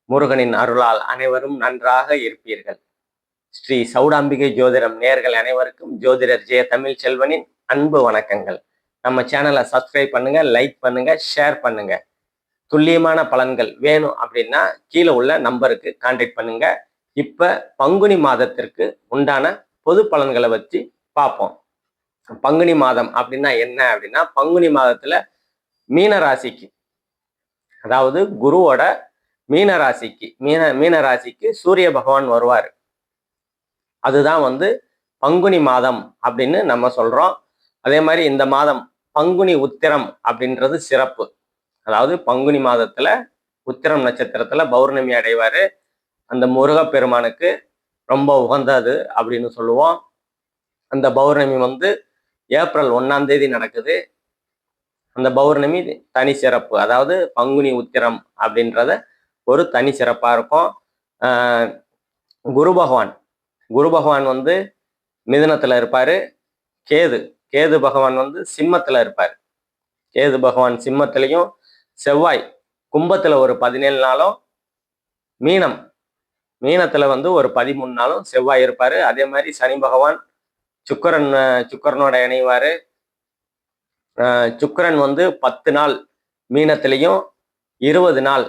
முருகனின் அருளால் அனைவரும் நன்றாக இருப்பீர்கள். ஸ்ரீ சௌடாம்பிகை ஜோதிடம் நேயர்கள் அனைவருக்கும் ஜோதிடர் ஜெய தமிழ் செல்வனின் அன்பு வணக்கங்கள். நம்ம சேனலை சப்ஸ்கிரைப் பண்ணுங்க, லைக் பண்ணுங்க, ஷேர் பண்ணுங்க. துல்லியமான பலன்கள் வேணும் அப்படின்னா கீழே உள்ள நம்பருக்கு கான்டாக்ட் பண்ணுங்க. இப்ப பங்குனி மாதத்திற்கு உண்டான பொது பலன்களை வச்சு பார்ப்போம். பங்குனி மாதம் அப்படின்னா என்ன அப்படின்னா, பங்குனி மாதத்துல மீன ராசிக்கு, அதாவது குருவோட மீன ராசிக்கு சூரிய பகவான் வருவார். அதுதான் பங்குனி மாதம் அப்படின்னு நம்ம சொல்றோம். அதே மாதிரி இந்த மாதம் பங்குனி உத்திரம் அப்படின்றது சிறப்பு. அதாவது பங்குனி மாதத்துல உத்திரம் நட்சத்திரத்துல பௌர்ணமி அடைவாரு. அந்த முருகப்பெருமானுக்கு ரொம்ப உகந்தது அப்படின்னு சொல்லுவோம். அந்த பௌர்ணமி ஏப்ரல் 1ஆம் தேதி நடக்குது. அந்த பௌர்ணமி தனி சிறப்பு. அதாவது பங்குனி உத்திரம் அப்படின்றத ஒரு தனி சிறப்பா இருக்கும். குரு பகவான் மிதுனத்துல இருப்பாரு. கேது பகவான் சிம்மத்துல இருப்பார். கேது பகவான் சிம்மத்திலையும், செவ்வாய் கும்பத்துல ஒரு 17 நாளும், மீனத்துல ஒரு 13 நாளும் செவ்வாய் இருப்பாரு. அதே மாதிரி சனி பகவான் சுக்கரனோட இணைவாரு. சுக்கரன் 10 நாள் மீனத்திலையும் 20 நாள்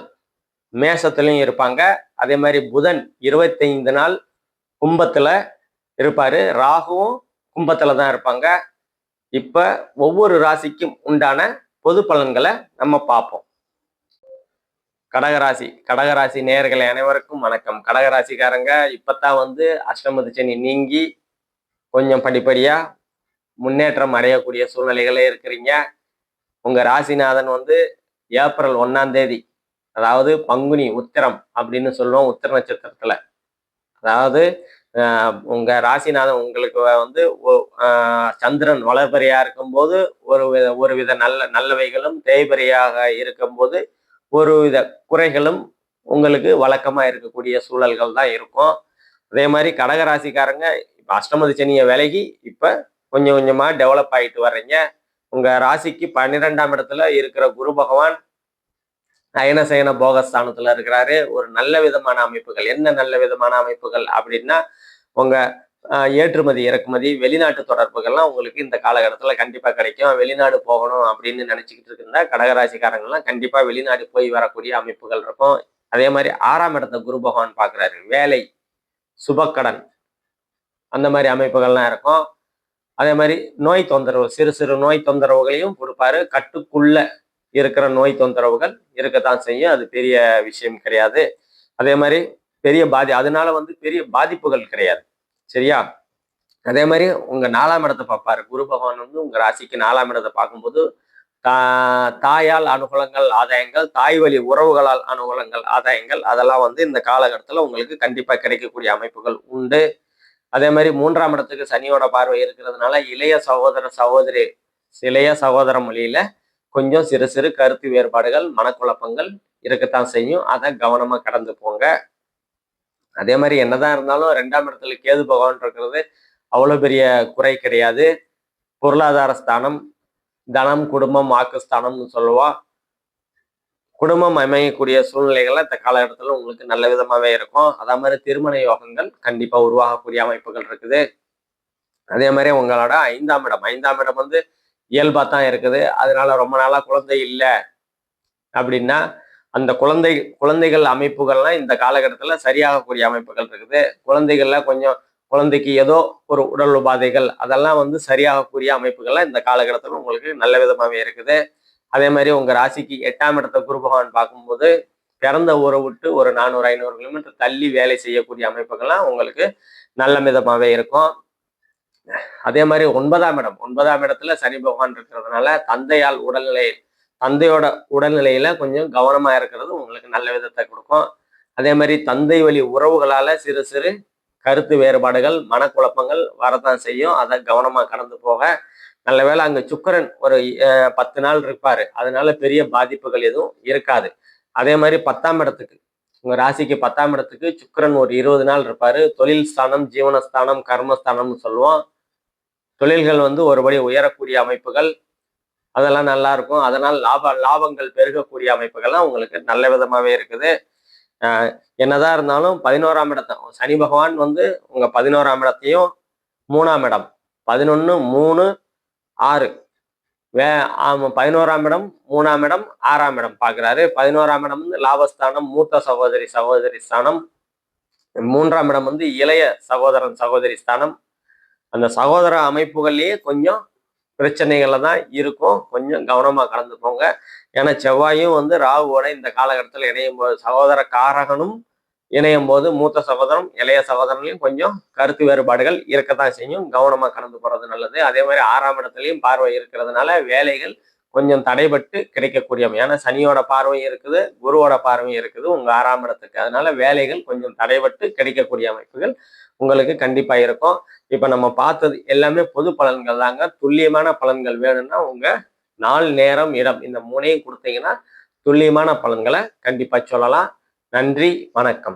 மேசத்திலையும் இருப்பாங்க. அதே மாதிரி புதன் 25 நாள் கும்பத்துல இருப்பாரு. ராகுவும் கும்பத்துல தான் இருப்பாங்க. இப்ப ஒவ்வொரு ராசிக்கும் உண்டான பொது பலன்களை நம்ம பார்ப்போம். கடகராசி நேயர்களை அனைவருக்கும் வணக்கம். கடகராசிக்காரங்க இப்பதான் அஷ்டமத்து சனி நீங்கி கொஞ்சம் படிப்படியா முன்னேற்றம் அடையக்கூடிய சூழ்நிலைகளே இருக்கிறீங்க. உங்க ராசிநாதன் ஏப்ரல் 1ஆம் தேதி, அதாவது பங்குனி உத்திரம் அப்படின்னு சொல்லுவோம். உத்திர நட்சத்திரத்துல, அதாவது உங்க ராசிநாதன் உங்களுக்கு சந்திரன் வளர்பறையா இருக்கும்போது ஒரு வித நல்லவைகளும், தேய்பறையாக இருக்கும்போது ஒரு வித குறைகளும் உங்களுக்கு வழக்கமா இருக்கக்கூடிய சூழல்கள் தான் இருக்கும். அதே மாதிரி கடகராசிக்காரங்க இப்ப அஷ்டமதி சனியை விலகி இப்ப கொஞ்சம் கொஞ்சமா டெவலப் ஆகிட்டு வர்றீங்க. உங்க ராசிக்கு 12ஆம் இடத்துல இருக்கிற குரு பகவான் அயனசயன போகஸ்தானத்துல இருக்கிறாரு. ஒரு நல்ல விதமான அமைப்புகள். என்ன நல்ல விதமான அமைப்புகள் அப்படின்னா, உங்க ஏற்றுமதி இறக்குமதி வெளிநாட்டு தொடர்புகள்லாம் உங்களுக்கு இந்த காலகட்டத்தில் கண்டிப்பா கிடைக்கும். வெளிநாடு போகணும் அப்படின்னு நினைச்சுக்கிட்டு இருந்தா கடகராசிக்காரங்கள்லாம் கண்டிப்பா வெளிநாடு போய் வரக்கூடிய அமைப்புகள் இருக்கும். அதே மாதிரி 6ஆம் இடத்த குரு பகவான் பார்க்குறாரு. வேலை, சுபக்கடன், அந்த மாதிரி அமைப்புகள்லாம் இருக்கும். அதே மாதிரி நோய் தொந்தரவு, சிறு நோய் தொந்தரவுகளையும் கொடுப்பாரு. கட்டுக்குள்ள இருக்கிற நோய் தொந்தரவுகள் இருக்கத்தான் செய்யும். அது பெரிய விஷயம் கிடையாது. அதே மாதிரி அதனால பெரிய பாதிப்புகள் கிடையாது. சரியா? அதே மாதிரி உங்க 4ஆம் இடத்தை பார்ப்பாரு. குரு பகவான் உங்க ராசிக்கு 4ஆம் இடத்தை பார்க்கும்போது தாயால் அனுகூலங்கள், ஆதாயங்கள், தாய் வழி உறவுகளால் அனுகூலங்கள், ஆதாயங்கள், அதெல்லாம் இந்த காலகட்டத்தில் உங்களுக்கு கண்டிப்பா கிடைக்கக்கூடிய அமைப்புகள் உண்டு. அதே மாதிரி 3ஆம் இடத்துக்கு சனியோட பார்வை இருக்கிறதுனால இளைய சகோதர மொழியில கொஞ்சம் சிறு கருத்து வேறுபாடுகள், மனக்குழப்பங்கள் இருக்கத்தான் செய்யும். அதை கவனமா கடந்து போங்க. அதே மாதிரி என்னதான் இருந்தாலும் 2ஆம் இடத்துல கேது பகவான் இருக்கிறது அவ்வளவு பெரிய குறை கிடையாது. பொருளாதார ஸ்தானம், தனம், குடும்பம், வாக்குஸ்தானம்னு சொல்லுவோம். குடும்பம் அமையக்கூடிய சூழ்நிலைகள்ல இந்த காலகட்டத்தில் உங்களுக்கு நல்ல விதமாவே இருக்கும். அதே மாதிரி திருமண யோகங்கள் கண்டிப்பா உருவாகக்கூடிய அமைப்புகள் இருக்குது. அதே மாதிரி உங்களோட 5ஆம் இடம் இயல்பா தான் இருக்குது. அதனால ரொம்ப நாளா குழந்தை இல்லை அப்படின்னா அந்த குழந்தைகள் அமைப்புகள்லாம் இந்த காலகட்டத்தில் சரியாகக்கூடிய அமைப்புகள் இருக்குது. குழந்தைக்கு ஏதோ ஒரு உடல் உபாதைகள் அதெல்லாம் சரியாகக்கூடிய அமைப்புகள்லாம் இந்த காலகட்டத்தில் உங்களுக்கு நல்ல விதமாவே இருக்குது. அதே மாதிரி உங்க ராசிக்கு 8ஆம் இடத்தை குரு பகவான் பார்க்கும்போது பிறந்த ஊரை விட்டு ஒரு 400-500 கிலோமீட்டர் தள்ளி வேலை செய்யக்கூடிய அமைப்புகள்லாம் உங்களுக்கு நல்ல விதமாவே இருக்கும். அதே மாதிரி 9ஆம் இடத்துல சனி பகவான் இருக்கிறதுனால தந்தையோட உடல்நிலையில கொஞ்சம் கவனமா இருக்கிறது உங்களுக்கு நல்ல விதத்தை கொடுக்கும். அதே மாதிரி தந்தை வழி உறவுகளால சிறு கருத்து வேறுபாடுகள், மனக்குழப்பங்கள் வரத்தான் செய்யும். அதை கவனமா கடந்து போக. நல்ல வேளை அங்க சுக்கிரன் ஒரு 10 நாள் இருப்பாரு. அதனால பெரிய பாதிப்புகள் எதுவும் இருக்காது. அதே மாதிரி 10ஆம் இடத்துக்கு, உங்க ராசிக்கு 10ஆம் இடத்துக்கு சுக்கிரன் ஒரு 20 நாள் இருப்பாரு. தொழில் ஸ்தானம், ஜீவனஸ்தானம், கர்மஸ்தானம்னு சொல்லுவோம். தொழில்கள் ஒருபடி உயரக்கூடிய அமைப்புகள் அதெல்லாம் நல்லா இருக்கும். அதனால் லாபங்கள் பெருகக்கூடிய அமைப்புகள்லாம் உங்களுக்கு நல்ல விதமாவே இருக்குது. என்னதான் இருந்தாலும் 11ஆம் இடத்தை சனி பகவான் வந்து உங்க 11ஆம் இடத்தையும் 3ஆம் இடம் 11 3 6 11ஆம் இடம் 3ஆம் இடம் 6ஆம் இடம் பார்க்குறாரு. 11ஆம் இடம் வந்து லாபஸ்தானம், மூத்த சகோதரி சகோதரி ஸ்தானம். 3ஆம் இடம் வந்து இளைய சகோதரன் சகோதரி ஸ்தானம். அந்த சகோதர அமைப்புகள்லயே கொஞ்சம் பிரச்சனைகள்ல தான் இருக்கும். கொஞ்சம் கவனமா கலந்துக்கோங்க. ஏன்னா செவ்வாயும் வந்து ராகுவோட இந்த காலகட்டத்தில் இணையும் போது சகோதர காரகனும் இணையும் போது மூத்த சகோதரம் இளைய சகோதரனையும் கொஞ்சம் கருத்து வேறுபாடுகள் இருக்கத்தான் செய்யும். கவனமா கலந்து போறது நல்லது. அதே மாதிரி 6ஆம் இடத்துலையும் பார்வை இருக்கிறதுனால வேலைகள் கொஞ்சம் தடைபட்டு கிடைக்கக்கூடிய, ஏன்னா சனியோட பார்வையும் இருக்குது, குருவோட பார்வையும் இருக்குது உங்க 6ஆம் இடத்துக்கு. அதனால வேலைகள் கொஞ்சம் தடைபட்டு கிடைக்கக்கூடிய அமைப்புகள் உங்களுக்கு கண்டிப்பா இருக்கும். இப்ப நம்ம பார்த்தது எல்லாமே பொது பலன்கள் தாங்க. துல்லியமான பலன்கள் வேணும்னா உங்க நாள், நேரம், இடம் இந்த 3ஐயும் கொடுத்தீங்கன்னா துல்லியமான பலன்களை கண்டிப்பா சொல்லலாம். நன்றி, வணக்கம்.